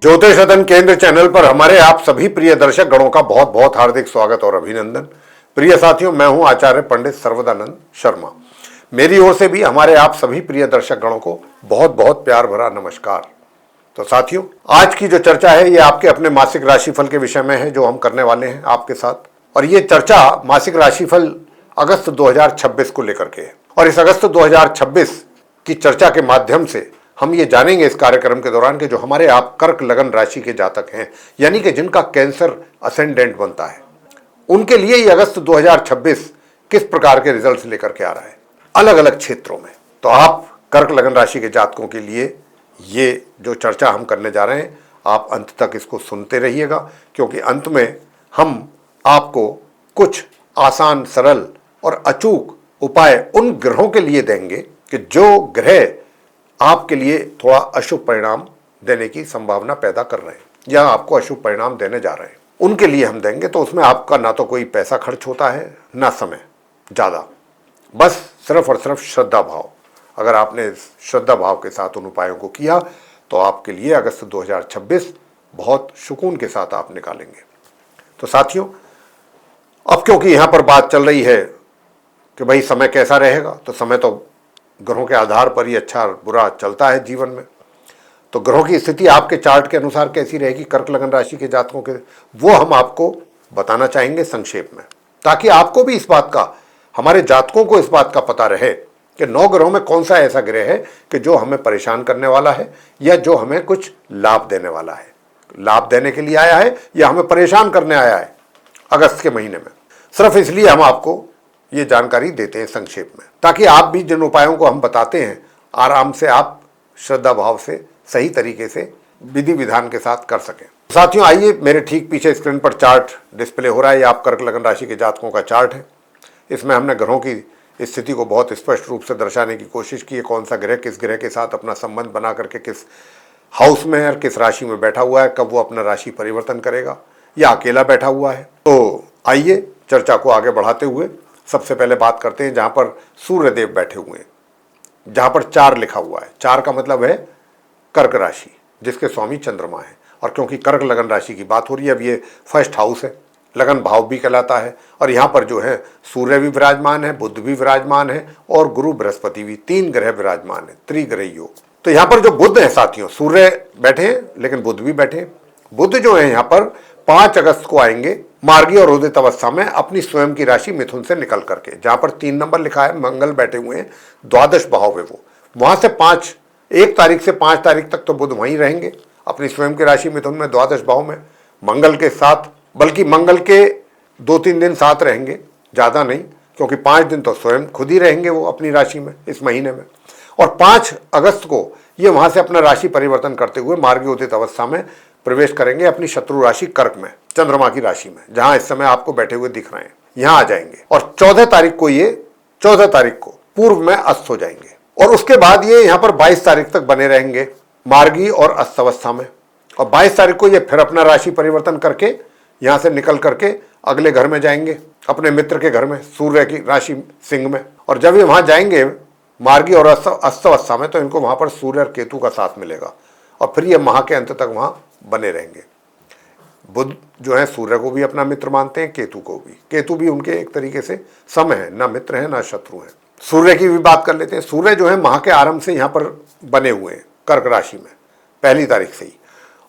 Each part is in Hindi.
ज्योतिष सदन केंद्र चैनल पर हमारे आप सभी प्रिय दर्शक गणों का बहुत बहुत हार्दिक स्वागत और अभिनंदन। प्रिय साथियों, मैं हूं आचार्य पंडित सर्वदानंद शर्मा। मेरी ओर से भी हमारे आप सभी प्रिय दर्शक गणों को बहुत बहुत प्यार भरा नमस्कार। तो साथियों, आज की जो चर्चा है ये आपके अपने मासिक राशिफल के विषय में है जो हम करने वाले हैं आपके साथ। और ये चर्चा मासिक राशिफल अगस्त 2026 को लेकर के है। और इस अगस्त 2026 की चर्चा के माध्यम से हम ये जानेंगे इस कार्यक्रम के दौरान कि जो हमारे आप कर्क लगन राशि के जातक हैं, यानी कि जिनका कैंसर असेंडेंट बनता है, उनके लिए ये अगस्त 2026 किस प्रकार के रिजल्ट्स लेकर के आ रहा है अलग अलग क्षेत्रों में। तो आप कर्क लगन राशि के जातकों के लिए ये जो चर्चा हम करने जा रहे हैं, आप अंत तक इसको सुनते रहिएगा, क्योंकि अंत में हम आपको कुछ आसान, सरल और अचूक उपाय उन ग्रहों के लिए देंगे कि जो ग्रह आपके लिए थोड़ा अशुभ परिणाम देने की संभावना पैदा कर रहे हैं या आपको अशुभ परिणाम देने जा रहे हैं, उनके लिए हम देंगे। तो उसमें आपका ना तो कोई पैसा खर्च होता है ना समय ज़्यादा, बस सिर्फ और सिर्फ श्रद्धा भाव। अगर आपने श्रद्धा भाव के साथ उन उपायों को किया तो आपके लिए अगस्त 2026 बहुत सुकून के साथ आप निकालेंगे। तो साथियों, अब क्योंकि यहाँ पर बात चल रही है कि भाई समय कैसा रहेगा, तो समय तो ग्रहों के आधार पर ही अच्छा बुरा चलता है जीवन में। तो ग्रहों की स्थिति आपके चार्ट के अनुसार कैसी रहेगी कर्क लगन राशि के जातकों के, वो हम आपको बताना चाहेंगे संक्षेप में, ताकि आपको भी इस बात का, हमारे जातकों को इस बात का पता रहे कि 9 ग्रहों में कौन सा ऐसा ग्रह है कि जो हमें परेशान करने वाला है या जो हमें कुछ लाभ देने वाला है। लाभ देने के लिए आया है या हमें परेशान करने आया है अगस्त के महीने में। सिर्फ इसलिए हम आपको ये जानकारी देते हैं संक्षेप में, ताकि आप भी जिन उपायों को हम बताते हैं आराम से आप श्रद्धा भाव से सही तरीके से विधि विधान के साथ कर सकें। साथियों, आइए, मेरे ठीक पीछे स्क्रीन पर चार्ट डिस्प्ले हो रहा है। ये आप कर्क लगन राशि के जातकों का चार्ट है। इसमें हमने ग्रहों की स्थिति को बहुत स्पष्ट रूप से दर्शाने की कोशिश की है। कौन सा ग्रह किस ग्रह के साथ अपना संबंध बना करके किस हाउस में है और किस राशि में बैठा हुआ है, कब वो अपना राशि परिवर्तन करेगा या अकेला बैठा हुआ है। तो आइए चर्चा को आगे बढ़ाते हुए सबसे पहले बात करते हैं जहां पर सूर्य देव बैठे हुए हैं, जहां पर 4 लिखा हुआ है। 4 का मतलब है कर्क राशि, जिसके स्वामी चंद्रमा है। और क्योंकि कर्क लगन राशि की बात हो रही है, अब ये फर्स्ट हाउस है, लगन भाव भी कहलाता है। और यहाँ पर जो है सूर्य भी विराजमान है, बुध भी विराजमान है और गुरु बृहस्पति भी, 3 ग्रह विराजमान है, त्रिग्रह योग। तो यहाँ पर जो बुध है साथियों, सूर्य बैठे हैं लेकिन बुध भी बैठे हैं। बुध जो है यहाँ पर 5 अगस्त को आएंगे मार्गी और उदित अवस्था में अपनी स्वयं की राशि मिथुन से निकल करके, जहां पर 3 नंबर लिखा है, मंगल बैठे हुए हैं, द्वादश भाव है वो। वहां से 1 तारीख से 5 तारीख तक तो बुध वहीं रहेंगे अपनी स्वयं की राशि मिथुन में, द्वादश भाव में, मंगल के साथ। बल्कि मंगल के 2-3 दिन साथ रहेंगे, ज़्यादा नहीं, क्योंकि 5 दिन तो स्वयं खुद ही रहेंगे वो अपनी राशि में इस महीने में। और 5 अगस्त को ये वहां से अपना राशि परिवर्तन करते हुए मार्गी उदित अवस्था में प्रवेश करेंगे अपनी शत्रु राशि कर्क में, चंद्रमा की राशि में, जहां इस समय आपको बैठे हुए दिख रहे हैं, यहां आ जाएंगे। और 14 तारीख को पूर्व में अस्त हो जाएंगे। और उसके बाद ये यहां पर 22 तारीख तक बने रहेंगे मार्गी और अस्त अवस्था में। और 22 तारीख को ये फिर अपना राशि परिवर्तन करके यहां से निकल करके अगले घर में जाएंगे, अपने मित्र के घर में, सूर्य की राशि सिंह में। और जब ये वहां जाएंगे मार्गी और अस्त अवस्था में, तो इनको वहां पर सूर्य और केतु का साथ मिलेगा और फिर ये माह के अंत तक वहां बने रहेंगे। बुध जो है सूर्य को भी अपना मित्र मानते हैं, केतु को भी। केतु भी उनके एक तरीके से सम है, ना मित्र है ना शत्रु है। सूर्य की भी बात कर लेते हैं। सूर्य जो है माह के आरंभ से यहाँ पर बने हुए हैं कर्क राशि में, 1 तारीख से ही,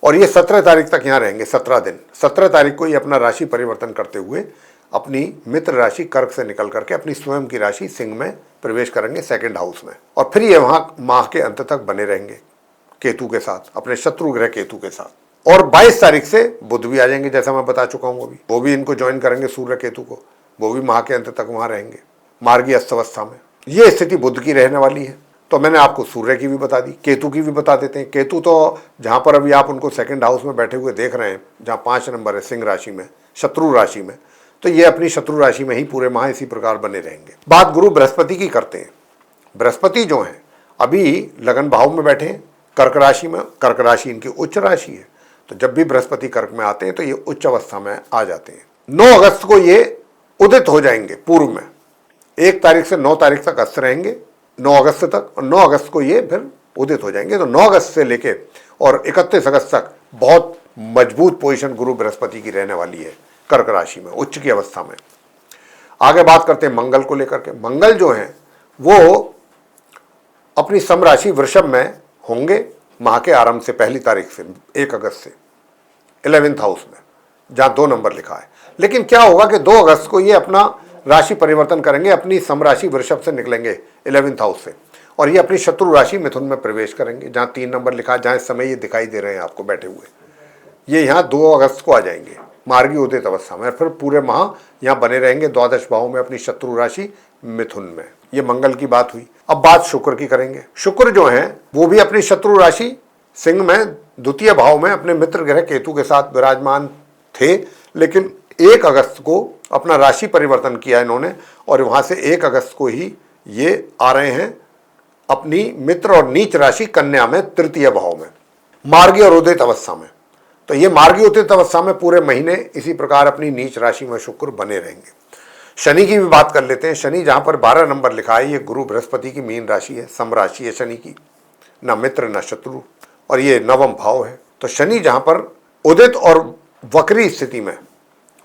और ये 17 तारीख तक यहाँ रहेंगे, 17 दिन। 17 तारीख को ये अपना राशि परिवर्तन करते हुए अपनी मित्र राशि कर्क से निकल करके अपनी स्वयं की राशि सिंह में प्रवेश करेंगे, 2nd हाउस में। और फिर ये वहाँ माह के अंत तक बने रहेंगे केतु के साथ, अपने शत्रु ग्रह केतु के साथ। और 22 तारीख से बुध भी आ जाएंगे, जैसा मैं बता चुका हूँ अभी। वो भी इनको ज्वाइन करेंगे सूर्य केतु को, वो भी माह के अंत तक वहाँ रहेंगे मार्गी अस्त अवस्था में। ये स्थिति बुध की रहने वाली है। तो मैंने आपको सूर्य की भी बता दी, केतु की भी बता देते हैं। केतु तो जहाँ पर अभी आप उनको 2nd हाउस में बैठे हुए देख रहे हैं, जहाँ 5 नंबर है सिंह राशि में, शत्रु राशि में, तो ये अपनी शत्रु राशि में ही पूरे माह इसी प्रकार बने रहेंगे। बात गुरु बृहस्पति की करते हैं। बृहस्पति जो है अभी लगन भाव में बैठे हैं कर्क राशि में। कर्क राशि इनकी उच्च राशि है, तो जब भी बृहस्पति कर्क में आते हैं तो ये उच्च अवस्था में आ जाते हैं। 9 अगस्त को ये उदित हो जाएंगे पूर्व में, 1 तारीख से 9 तारीख तक अस्त रहेंगे, 9 अगस्त तक, और 9 अगस्त को ये फिर उदित हो जाएंगे। तो 9 अगस्त से लेके और 31 अगस्त तक बहुत मजबूत पोजीशन गुरु बृहस्पति की रहने वाली है कर्क राशि में, उच्च की अवस्था में। आगे बात करते हैं मंगल को लेकर के। मंगल जो है वो अपनी सम राशि वृषभ में होंगे माह के आरंभ से, पहली तारीख से 1 अगस्त से 11th हाउस में, जहां 2 नंबर लिखा है। लेकिन क्या होगा कि 2 अगस्त को ये अपना राशि परिवर्तन करेंगे, अपनी सम राशि वृषभ से निकलेंगे 11th हाउस से, और ये अपनी शत्रु राशि मिथुन में प्रवेश करेंगे, जहां 3 नंबर लिखा है, जहां इस समय ये दिखाई दे रहे हैं आपको बैठे हुए। ये यहाँ 2 अगस्त को आ जाएंगे मार्गी उदित अवस्था में, फिर पूरे माह यहाँ बने रहेंगे द्वादश भावों में अपनी शत्रु राशि मिथुन में। ये मंगल की बात हुई। अब बात शुक्र की करेंगे। शुक्र जो है वो भी अपनी शत्रु राशि सिंह में द्वितीय भाव में अपने मित्र ग्रह केतु के साथ विराजमान थे, लेकिन 1 अगस्त को अपना राशि परिवर्तन किया इन्होंने, और वहां से 1 अगस्त को ही ये आ रहे हैं अपनी मित्र और नीच राशि कन्या में तृतीय भाव में मार्गी और उदित अवस्था में। तो ये मार्गी उदित अवस्था में पूरे महीने इसी प्रकार अपनी नीच राशि में शुक्र बने रहेंगे। शनि की भी बात कर लेते हैं। शनि जहां पर 12 नंबर लिखा है, ये गुरु बृहस्पति की मीन राशि है, सम राशि है शनि की, न मित्र न शत्रु, और ये नवम भाव है। तो शनि जहां पर उदित और वक्री स्थिति में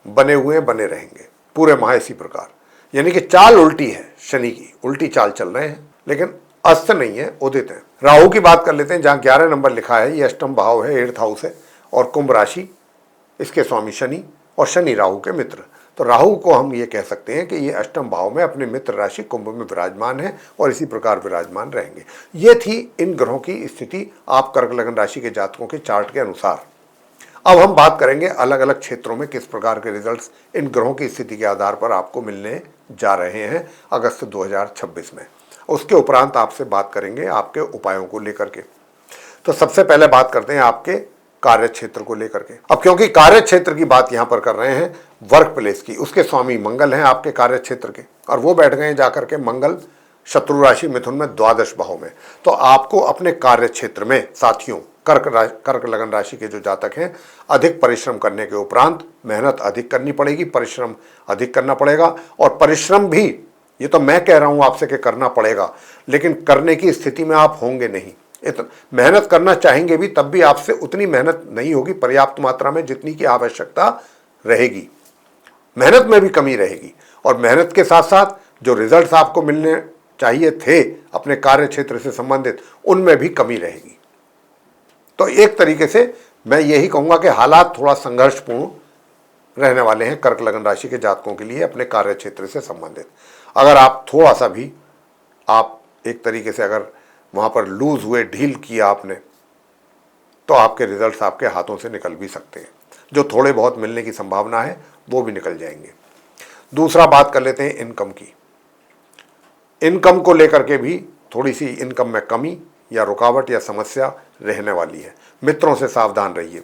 बने हुए बने रहेंगे पूरे माह इसी प्रकार, यानी कि चाल उल्टी है शनि की, उल्टी चाल चल रहे हैं, लेकिन अस्त नहीं है, उदित है। राहु की बात कर लेते हैं, जहां 11 नंबर लिखा है, ये अष्टम भाव है, 8th हाउस है, और कुंभ राशि, इसके स्वामी शनि, और शनि राहु के मित्र। तो राहु को हम ये कह सकते हैं कि ये अष्टम भाव में अपने मित्र राशि कुंभ में विराजमान है और इसी प्रकार विराजमान रहेंगे। ये थी इन ग्रहों की स्थिति आप कर्क लगन राशि के जातकों के चार्ट के अनुसार। अब हम बात करेंगे अलग अलग क्षेत्रों में किस प्रकार के रिजल्ट्स इन ग्रहों की स्थिति के आधार पर आपको मिलने जा रहे हैं अगस्त 2026 में। उसके उपरांत आपसे बात करेंगे आपके उपायों को लेकर के। तो सबसे पहले बात करते हैं आपके कार्य क्षेत्र को लेकर के। अब क्योंकि कार्य क्षेत्र की बात यहां पर कर रहे हैं, वर्क प्लेस की, उसके स्वामी मंगल हैं आपके कार्य क्षेत्र के, और वो बैठ गए जाकर के मंगल शत्रु राशि मिथुन में द्वादश भाव में। तो आपको अपने कार्य क्षेत्र में साथियों कर्क लगन राशि के जो जातक हैं, अधिक परिश्रम करने के उपरांत मेहनत अधिक करनी पड़ेगी, परिश्रम अधिक करना पड़ेगा। और परिश्रम भी, ये तो मैं कह रहा हूं आपसे कि करना पड़ेगा, लेकिन करने की स्थिति में आप होंगे नहीं। मेहनत करना चाहेंगे भी तब भी आपसे उतनी मेहनत नहीं होगी पर्याप्त मात्रा में जितनी की आवश्यकता रहेगी। मेहनत में भी कमी रहेगी, और मेहनत के साथ साथ जो रिजल्ट्स आपको मिलने चाहिए थे अपने कार्य क्षेत्र से संबंधित, उनमें भी कमी रहेगी। तो एक तरीके से मैं यही कहूंगा कि हालात थोड़ा संघर्षपूर्ण रहने वाले हैं कर्क लगन राशि के जातकों के लिए अपने कार्य क्षेत्र से संबंधित। अगर आप थोड़ा सा भी आप एक तरीके से अगर वहां पर लूज हुए, ढील किया आपने, तो आपके रिजल्ट्स आपके हाथों से निकल भी सकते हैं। जो थोड़े बहुत मिलने की संभावना है वो भी निकल जाएंगे। दूसरा बात कर लेते हैं इनकम की। इनकम को लेकर के भी थोड़ी सी इनकम में कमी या रुकावट या समस्या रहने वाली है। मित्रों से सावधान रहिए,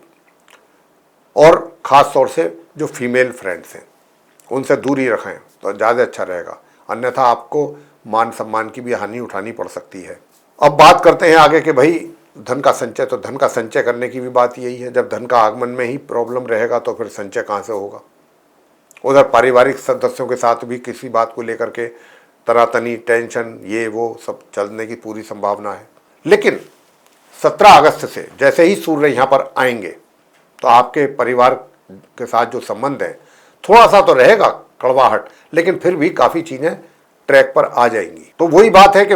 और ख़ास तौर से जो फीमेल फ्रेंड्स हैं उनसे दूरी रखें तो ज़्यादा अच्छा रहेगा, अन्यथा आपको मान सम्मान की भी हानि उठानी पड़ सकती है। अब बात करते हैं आगे कि भाई धन का संचय। तो धन का संचय करने की भी बात यही है, जब धन का आगमन में ही प्रॉब्लम रहेगा तो फिर संचय कहाँ से होगा। उधर पारिवारिक सदस्यों के साथ भी किसी बात को लेकर के तनातनी, टेंशन, ये वो सब चलने की पूरी संभावना है। लेकिन 17 अगस्त से जैसे ही सूर्य यहाँ पर आएंगे तो आपके परिवार के साथ जो संबंध है थोड़ा सा तो रहेगा कड़वाहट, लेकिन फिर भी काफ़ी चीज़ें ट्रैक पर आ जाएंगी। तो वही बात है कि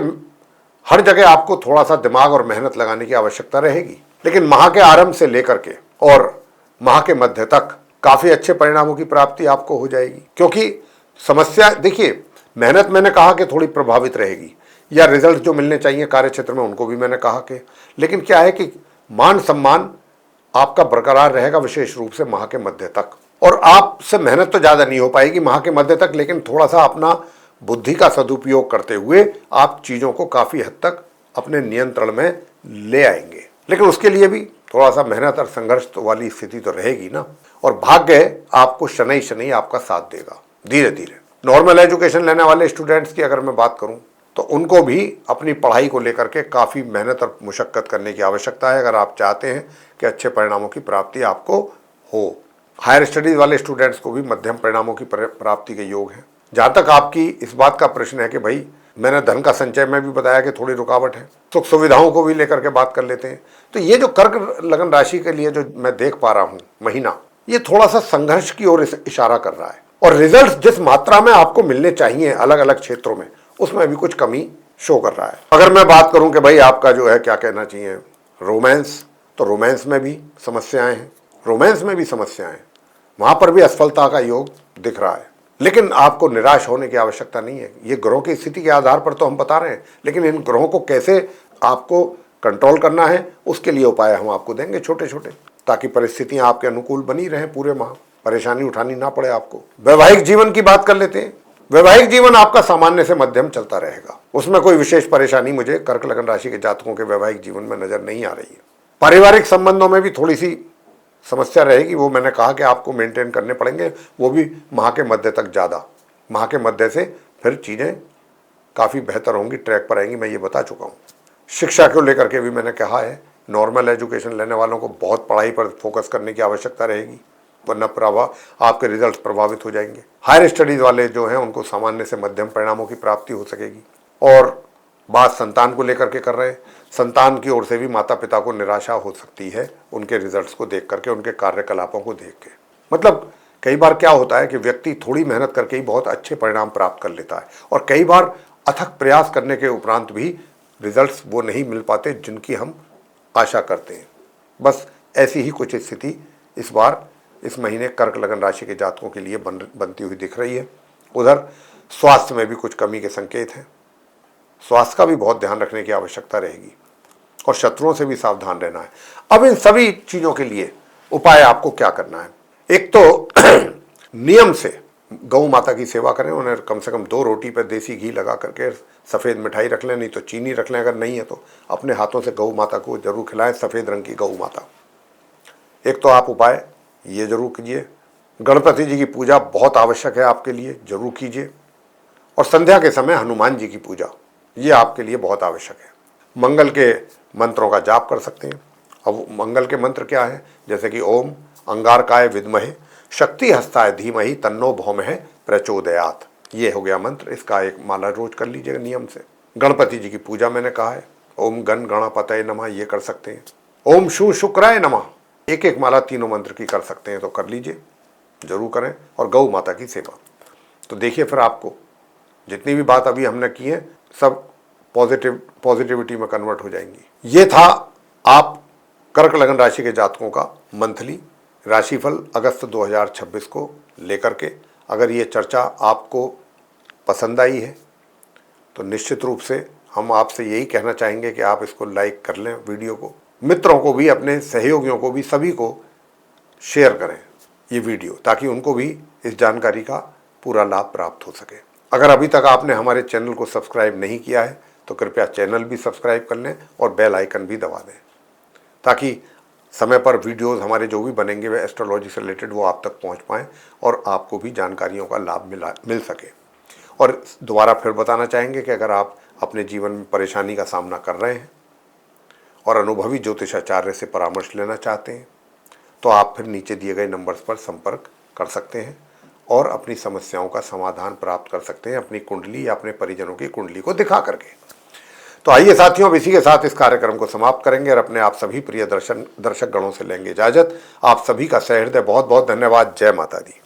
हर जगह आपको थोड़ा सा दिमाग और मेहनत लगाने की आवश्यकता रहेगी, लेकिन माह के आरंभ से लेकर के और माह के मध्य तक काफ़ी अच्छे परिणामों की प्राप्ति आपको हो जाएगी। क्योंकि समस्या, देखिए, मेहनत मैंने कहा कि थोड़ी प्रभावित रहेगी, या रिजल्ट जो मिलने चाहिए कार्य क्षेत्र में उनको भी मैंने कहा कि, लेकिन क्या है कि मान सम्मान आपका बरकरार रहेगा विशेष रूप से माह के मध्य तक। और आपसे मेहनत तो ज़्यादा नहीं हो पाएगी माह के मध्य तक, लेकिन थोड़ा सा अपना बुद्धि का सदुपयोग करते हुए आप चीज़ों को काफ़ी हद तक अपने नियंत्रण में ले आएंगे। लेकिन उसके लिए भी थोड़ा सा मेहनत और संघर्ष वाली स्थिति तो रहेगी ना। और भाग्य आपको शनै शनै आपका साथ देगा धीरे धीरे। नॉर्मल एजुकेशन लेने वाले स्टूडेंट्स की अगर मैं बात करूं तो उनको भी अपनी पढ़ाई को लेकर के काफ़ी मेहनत और मुशक्क़त करने की आवश्यकता है अगर आप चाहते हैं कि अच्छे परिणामों की प्राप्ति आपको हो। हायर स्टडीज़ वाले स्टूडेंट्स को भी मध्यम परिणामों की प्राप्ति के योग हैं। जहाँ तक आपकी इस बात का प्रश्न है कि भाई मैंने धन का संचय में भी बताया कि थोड़ी रुकावट है। सुख सुविधाओं को भी लेकर के बात कर लेते हैं। तो ये जो कर्क लगन राशि के लिए जो मैं देख पा रहा हूं महीना, ये थोड़ा सा संघर्ष की ओर इशारा कर रहा है, और रिजल्ट्स जिस मात्रा में आपको मिलने चाहिए अलग अलग क्षेत्रों में, उसमें भी कुछ कमी शो कर रहा है। अगर मैं बात करूं कि भाई आपका जो है क्या कहना चाहिए रोमांस, तो रोमांस में भी समस्याएं हैं, रोमांस में भी समस्याएं हैं, वहां पर भी असफलता का योग दिख रहा है। लेकिन आपको निराश होने की आवश्यकता नहीं है। ये ग्रहों की स्थिति के आधार पर तो हम बता रहे हैं, लेकिन इन ग्रहों को कैसे आपको कंट्रोल करना है उसके लिए उपाय हम आपको देंगे छोटे छोटे, ताकि परिस्थितियां आपके अनुकूल बनी रहें पूरे माह, परेशानी उठानी ना पड़े आपको। वैवाहिक जीवन की बात कर लेते हैं। वैवाहिक जीवन आपका सामान्य से मध्यम चलता रहेगा, उसमें कोई विशेष परेशानी मुझे कर्क लगन राशि के जातकों के वैवाहिक जीवन में नजर नहीं आ रही है। पारिवारिक संबंधों में भी थोड़ी सी समस्या रहेगी, वो मैंने कहा कि आपको मेंटेन करने पड़ेंगे, वो भी माह के मध्य तक ज़्यादा। माह के मध्य से फिर चीज़ें काफ़ी बेहतर होंगी, ट्रैक पर आएंगी, मैं ये बता चुका हूँ। शिक्षा को लेकर के भी मैंने कहा है, नॉर्मल एजुकेशन लेने वालों को बहुत पढ़ाई पर फोकस करने की आवश्यकता रहेगी, वरना आपके रिजल्ट प्रभावित हो जाएंगे। हायर स्टडीज़ वाले जो हैं उनको सामान्य से मध्यम परिणामों की प्राप्ति हो सकेगी। और बात संतान को लेकर के कर रहे हैं, संतान की ओर से भी माता पिता को निराशा हो सकती है उनके रिजल्ट्स को देख करके, उनके कार्यकलापों को देख के। मतलब कई बार क्या होता है कि व्यक्ति थोड़ी मेहनत करके ही बहुत अच्छे परिणाम प्राप्त कर लेता है, और कई बार अथक प्रयास करने के उपरांत भी रिजल्ट्स वो नहीं मिल पाते जिनकी हम आशा करते हैं। बस ऐसी ही कुछ स्थिति इस बार इस महीने कर्क लगन राशि के जातकों के लिए बनती हुई दिख रही है। उधर स्वास्थ्य में भी कुछ कमी के संकेत हैं, स्वास्थ्य का भी बहुत ध्यान रखने की आवश्यकता रहेगी, और शत्रुओं से भी सावधान रहना है। अब इन सभी चीज़ों के लिए उपाय आपको क्या करना है? एक तो नियम से गौ माता की सेवा करें, उन्हें कम से कम 2 रोटी पर देसी घी लगा करके सफ़ेद मिठाई रख लें, नहीं तो चीनी रख लें, अगर नहीं है तो अपने हाथों से गौ माता को जरूर खिलाएं, सफ़ेद रंग की गौ माता। एक तो आप उपाय ये जरूर कीजिए। गणपति जी की पूजा बहुत आवश्यक है आपके लिए, जरूर कीजिए। और संध्या के समय हनुमान जी की पूजा ये आपके लिए बहुत आवश्यक है। मंगल के मंत्रों का जाप कर सकते हैं। अब मंगल के मंत्र क्या है? जैसे कि ओम अंगारकाय विद्महे शक्ति हस्ताय धीमहि तन्नो भौमः प्रचोदयात्, ये हो गया मंत्र। इसका एक माला रोज कर लीजिएगा नियम से। गणपति जी की पूजा मैंने कहा है, ओम गण गणपतये नमः, ये कर सकते हैं। ओम शु शुक्राय नमः, एक एक माला तीनों मंत्र की कर सकते हैं, तो कर लीजिए, जरूर करें। और गौ माता की सेवा, तो देखिए फिर आपको जितनी भी बात अभी हमने की है सब पॉजिटिविटी में कन्वर्ट हो जाएंगी। ये था आप कर्क लगन राशि के जातकों का मंथली राशिफल अगस्त 2026 को लेकर के। अगर ये चर्चा आपको पसंद आई है तो निश्चित रूप से हम आपसे यही कहना चाहेंगे कि आप इसको लाइक कर लें, वीडियो को, मित्रों को भी, अपने सहयोगियों को भी, सभी को शेयर करें ये वीडियो, ताकि उनको भी इस जानकारी का पूरा लाभ प्राप्त हो सके। अगर अभी तक आपने हमारे चैनल को सब्सक्राइब नहीं किया है तो कृपया चैनल भी सब्सक्राइब कर लें और बेल आइकन भी दबा दें, ताकि समय पर वीडियोस हमारे जो भी बनेंगे वे एस्ट्रोलॉजी से रिलेटेड वो आप तक पहुंच पाएँ और आपको भी जानकारियों का लाभ मिल सके। और दोबारा फिर बताना चाहेंगे कि अगर आप अपने जीवन में परेशानी का सामना कर रहे हैं और अनुभवी ज्योतिषाचार्य से परामर्श लेना चाहते हैं तो आप फिर नीचे दिए गए नंबर्स पर संपर्क कर सकते हैं और अपनी समस्याओं का समाधान प्राप्त कर सकते हैं अपनी कुंडली या अपने परिजनों की कुंडली को दिखा करके। तो आइए साथियों, अब इसी के साथ इस कार्यक्रम को समाप्त करेंगे और अपने आप सभी प्रिय दर्शक गणों से लेंगे इजाजत। आप सभी का सहृदय बहुत बहुत धन्यवाद। जय माता दी।